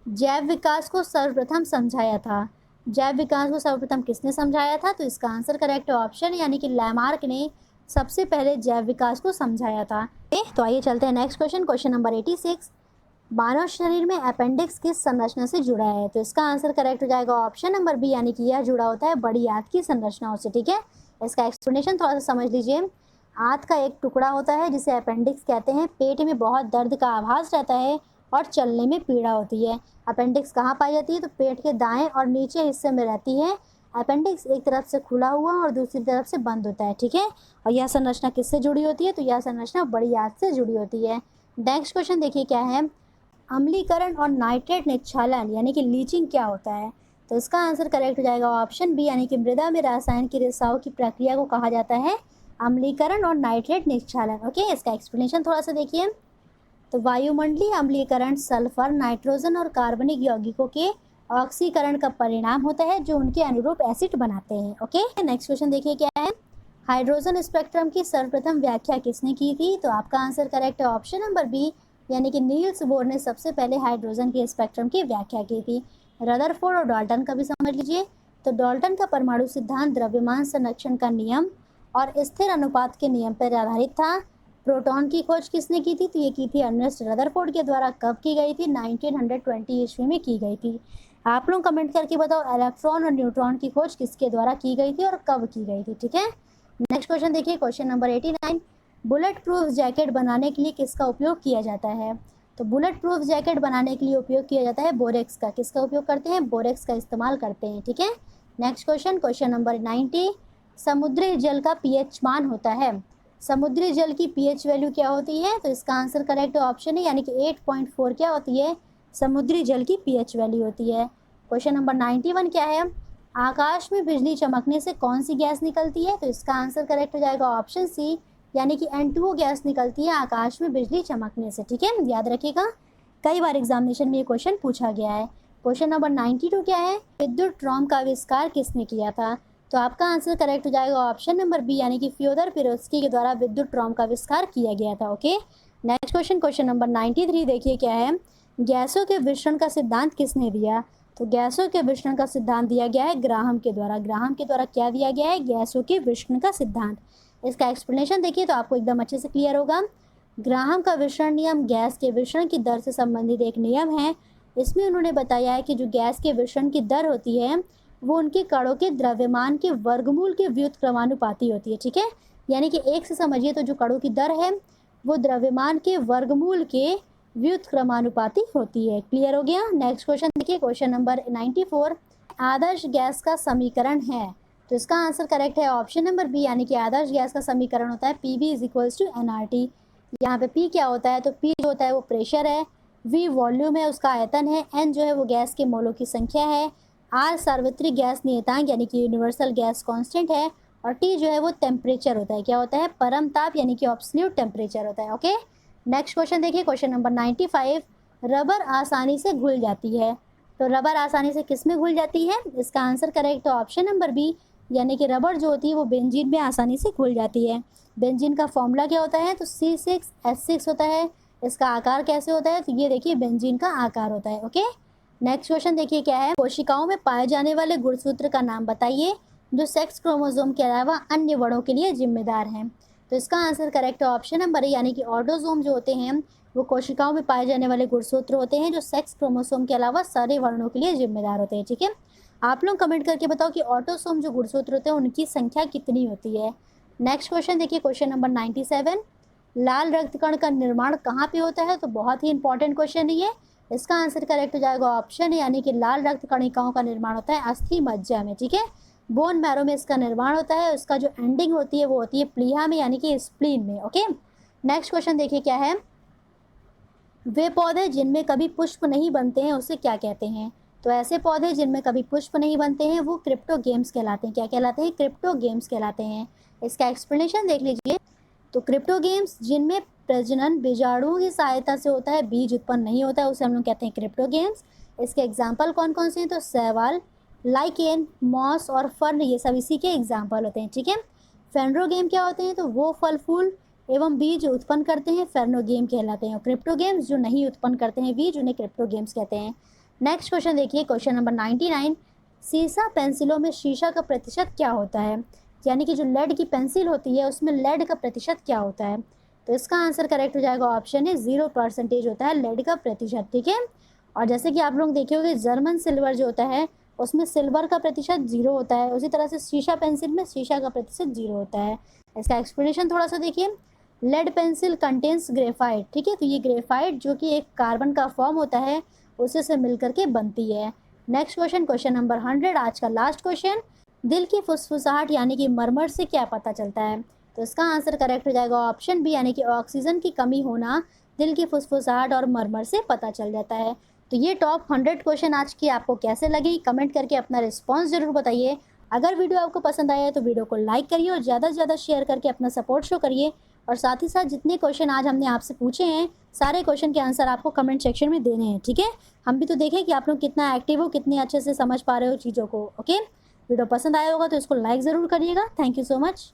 जैव विकास को सर्वप्रथम समझाया था। जैव विकास को सर्वप्रथम किसने समझाया था? तो इसका आंसर करेक्ट ऑप्शन यानी कि लैमार्क ने सबसे पहले जैव विकास को समझाया था। तो आइए चलते हैं नेक्स्ट क्वेश्चन, क्वेश्चन नंबर 86। मानव शरीर में अपेंडिक्स किस संरचना से जुड़ा है? तो इसका आंसर करेक्ट हो जाएगा ऑप्शन नंबर बी, यानी कि यह जुड़ा होता है बड़ी आंत की संरचनाओं से। ठीक है, इसका एक्सप्लेनेशन थोड़ा सा समझ लीजिए। आंत का एक टुकड़ा होता है जिसे अपेंडिक्स कहते हैं। पेट में बहुत दर्द का आभास रहता है और चलने में पीड़ा होती है। अपेंडिक्स कहाँ पाई जाती है? तो पेट के दाएं और नीचे हिस्से में रहती है। अपेंडिक्स एक तरफ से खुला हुआ और दूसरी तरफ से बंद होता है। ठीक है, और यह संरचना किससे जुड़ी होती है? तो यह संरचना बड़ी आंत से जुड़ी होती है। नेक्स्ट क्वेश्चन देखिए क्या है। अम्लीकरण और नाइट्रेट निक्षालन यानी कि लीचिंग क्या होता है? तो इसका आंसर करेक्ट हो जाएगा ऑप्शन बी, यानी कि मृदा में रसायन के रिसाव की प्रक्रिया को कहा जाता है अम्लीकरण और नाइट्रेट निक्षालन। ओके, इसका एक्सप्लेनेशन थोड़ा सा देखिए। तो वायुमंडलीय अम्लीकरण सल्फर, नाइट्रोजन और कार्बनिक यौगिकों के ऑक्सीकरण का परिणाम होता है जो उनके अनुरूप एसिड बनाते हैं। ओके, नेक्स्ट क्वेश्चन देखिए क्या है। हाइड्रोजन स्पेक्ट्रम की सर्वप्रथम व्याख्या किसने की थी? तो आपका आंसर करेक्ट है ऑप्शन नंबर बी, यानी कि नील्स बोर ने सबसे पहले हाइड्रोजन के स्पेक्ट्रम की व्याख्या की थी। रदरफोर्ड और डाल्टन का भी समझ लीजिए। तो डाल्टन का परमाणु सिद्धांत द्रव्यमान संरक्षण का नियम और स्थिर अनुपात के नियम पर आधारित था। प्रोटॉन की खोज किसने की थी? तो ये की थी अर्नेस्ट रदरफोर्ड के द्वारा। कब की गई थी? 1920 ईस्वी में की गई थी। आप लोग कमेंट करके बताओ इलेक्ट्रॉन और न्यूट्रॉन की खोज किसके द्वारा की गई थी और कब की गई थी। ठीक है, नेक्स्ट क्वेश्चन देखिए, question number 89। Bullet proof jacket बनाने के लिए किसका उपयोग किया जाता है? तो बुलेट प्रूफ जैकेट बनाने के लिए उपयोग किया जाता है बोरेक्स का। किसका उपयोग करते हैं? बोरेक्स का इस्तेमाल करते हैं। ठीक है, नेक्स्ट क्वेश्चन, क्वेश्चन नंबर 90। समुद्री जल का पीएच मान होता है। समुद्री जल की पीएच वैल्यू क्या होती है? तो इसका आंसर करेक्ट ऑप्शन है, यानी कि 8.4 क्या होती है? समुद्री जल की पीएच वैल्यू होती है। क्वेश्चन नंबर 91 क्या है? आकाश में बिजली चमकने से कौन सी गैस निकलती है? तो इसका आंसर करेक्ट हो जाएगा ऑप्शन सी, यानी कि N2O गैस निकलती है आकाश में बिजली चमकने से। ठीक है, याद रखिएगा, कई बार एग्जामिनेशन में ये क्वेश्चन पूछा गया है। क्वेश्चन नंबर 92 क्या है? विद्युत ट्रॉम का आविष्कार किसने किया था? तो आपका आंसर करेक्ट हो जाएगा ऑप्शन नंबर बी, यानी कि फ्योदर पेरोव्स्की के द्वारा विद्युत ट्रॉम का आविष्कार किया गया था। Okay, next question, question number 93 देखिए क्या है। गैसों के वितरण का सिद्धांत किसने दिया? तो गैसों के वितरण का सिद्धांत दिया गया है ग्राहम के द्वारा। ग्राहम के द्वारा क्या दिया गया है? गैसों के वितरण का सिद्धांत। इसका एक्सप्लेनेशन देखिए तो आपको एकदम अच्छे से क्लियर होगा। ग्राहम का वितरण नियम गैस के वितरण की दर से संबंधित एक नियम है। इसमें उन्होंने बताया है कि जो गैस के वितरण की दर होती है वो उनके कणों के द्रव्यमान के वर्गमूल के व्युत्क्रमानुपाती होती है। ठीक है, यानी कि एक से समझिए तो जो कणों की दर है वो द्रव्यमान के वर्गमूल के व्युत्क्रमानुपाती होती है। क्लियर हो गया? नेक्स्ट क्वेश्चन देखिए, क्वेश्चन नंबर 94। आदर्श गैस का समीकरण है। तो इसका आंसर करेक्ट है ऑप्शन नंबर बी, यानी कि आदर्श गैस का समीकरण होता है PV = nRT। यहाँ पे P क्या होता है? तो P जो होता है वो प्रेशर है, V वॉल्यूम है, उसका आयतन है, N जो है वो गैस के मोलों की संख्या है, R सार्वत्रिक गैस नियतांक यानी कि यूनिवर्सल गैस कांस्टेंट है, और T जो है वो टेम्परेचर होता है। क्या होता है? परम ताप यानी कि एब्सोल्यूट टेम्परेचर होता है। ओके, नेक्स्ट क्वेश्चन देखिए, क्वेश्चन नंबर 95। रबर आसानी से घुल जाती है। तो रबर आसानी से किस में घुल जाती है? इसका आंसर करेक्ट है ऑप्शन नंबर बी, यानी कि रबर जो होती है वो बेंजीन में आसानी से घुल जाती है। बेंजीन का फॉर्मूला क्या होता है? तो C6H6 होता है। इसका आकार कैसे होता है? तो ये देखिए बेंजीन का आकार होता है। ओके, नेक्स्ट क्वेश्चन देखिए क्या है। कोशिकाओं में पाए जाने वाले गुणसूत्र का नाम बताइए जो सेक्स क्रोमोसोम के अलावा अन्य वर्णों के लिए जिम्मेदार हैं। तो इसका answer correct option number A यानी कि ऑटोसोम जो होते हैं वो कोशिकाओं में पाए जाने वाले गुणसूत्र होते हैं जो सेक्स क्रोमोसोम के अलावा सारे वर्णों के लिए जिम्मेदार होते हैं। ठीक है, आप लोग कमेंट करके बताओ कि ऑटोसोम जो गुणसूत्र होते हैं उनकी संख्या कितनी होती है। नेक्स्ट क्वेश्चन देखिए, क्वेश्चन नंबर 97, लाल रक्त कण का निर्माण कहाँ पे होता है? तो बहुत ही इंपॉर्टेंट क्वेश्चन है ये। इसका आंसर करेक्ट हो जाएगा ऑप्शन है यानी कि लाल रक्त कणिकाओं का निर्माण होता है अस्थि मज्जा में। ठीक है, बोन मैरो में इसका निर्माण होता है, उसका जो एंडिंग होती है वो होती है प्लीहा में यानी कि स्प्लीन में। ओके, नेक्स्ट क्वेश्चन देखिए क्या है, वे पौधे जिनमें कभी पुष्प नहीं बनते हैं उसे क्या कहते हैं? तो ऐसे पौधे जिनमें कभी पुष्प नहीं बनते हैं वो क्रिप्टोगेम्स कहलाते हैं। क्या कहलाते हैं? क्रिप्टोगेम्स कहलाते हैं। इसका एक्सप्लेनेशन देख लीजिए। तो क्रिप्टोगेम्स जिनमें प्रजनन बीजाणुओं की सहायता से होता है, बीज उत्पन्न नहीं होता है, उसे हम लोग कहते हैं क्रिप्टोगेम्स। इसके एग्जाम्पल कौन कौन से हैं? तो शैवाल, लाइकेन, मॉस और फर्न, ये सब इसी के एग्जाम्पल होते हैं। ठीक है, फेनरोगेम क्या होते हैं? तो वो फल फूल एवं बीज उत्पन्न करते हैं, फेर्नोगेम कहलाते हैं। और क्रिप्टोगेम्स जो नहीं उत्पन्न करते हैं बीज, उन्हें क्रिप्टोगेम्स कहते हैं। नेक्स्ट क्वेश्चन देखिए, क्वेश्चन नंबर 99, सीसा पेंसिलों में शीशा का प्रतिशत क्या होता है? यानी कि जो लेड की पेंसिल होती है उसमें लेड का प्रतिशत क्या होता है? तो इसका आंसर करेक्ट हो जाएगा ऑप्शन है 0% होता है लेड का प्रतिशत। ठीक है, और जैसे कि आप लोग देखे होंगे जर्मन सिल्वर जो होता है उसमें सिल्वर का प्रतिशत 0 होता है, उसी तरह से शीशा पेंसिल में शीशा का प्रतिशत 0 होता है। इसका एक्सप्लेनेशन थोड़ा सा देखिए, लेड पेंसिल कंटेन्स ग्रेफाइट। ठीक है, तो ये ग्रेफाइट जो कि एक कार्बन का फॉर्म होता है उसी से मिलकर के बनती है। नेक्स्ट क्वेश्चन, क्वेश्चन नंबर 100, आज का लास्ट क्वेश्चन, दिल की फुसफुसाहट यानी कि मरमर से क्या पता चलता है? तो इसका आंसर करेक्ट हो जाएगा ऑप्शन बी यानी कि ऑक्सीजन की कमी होना दिल की फुसफुसाहट और मरमर से पता चल जाता है। तो ये टॉप 100 क्वेश्चन आज की आपको कैसे लगी? कमेंट करके अपना रिस्पॉन्स जरूर बताइए। अगर वीडियो आपको पसंद आया है तो वीडियो को लाइक करिए और ज़्यादा से ज़्यादा शेयर करके अपना सपोर्ट शो करिए। और साथ ही साथ जितने क्वेश्चन आज हमने आपसे पूछे हैं सारे क्वेश्चन के आंसर आपको कमेंट सेक्शन में देने हैं। ठीक है, हम भी तो देखें कि आप लोग कितना एक्टिव हो, कितने अच्छे से समझ पा रहे हो चीज़ों को। ओके, वीडियो पसंद आया होगा तो इसको लाइक ज़रूर करिएगा। Thank you so much.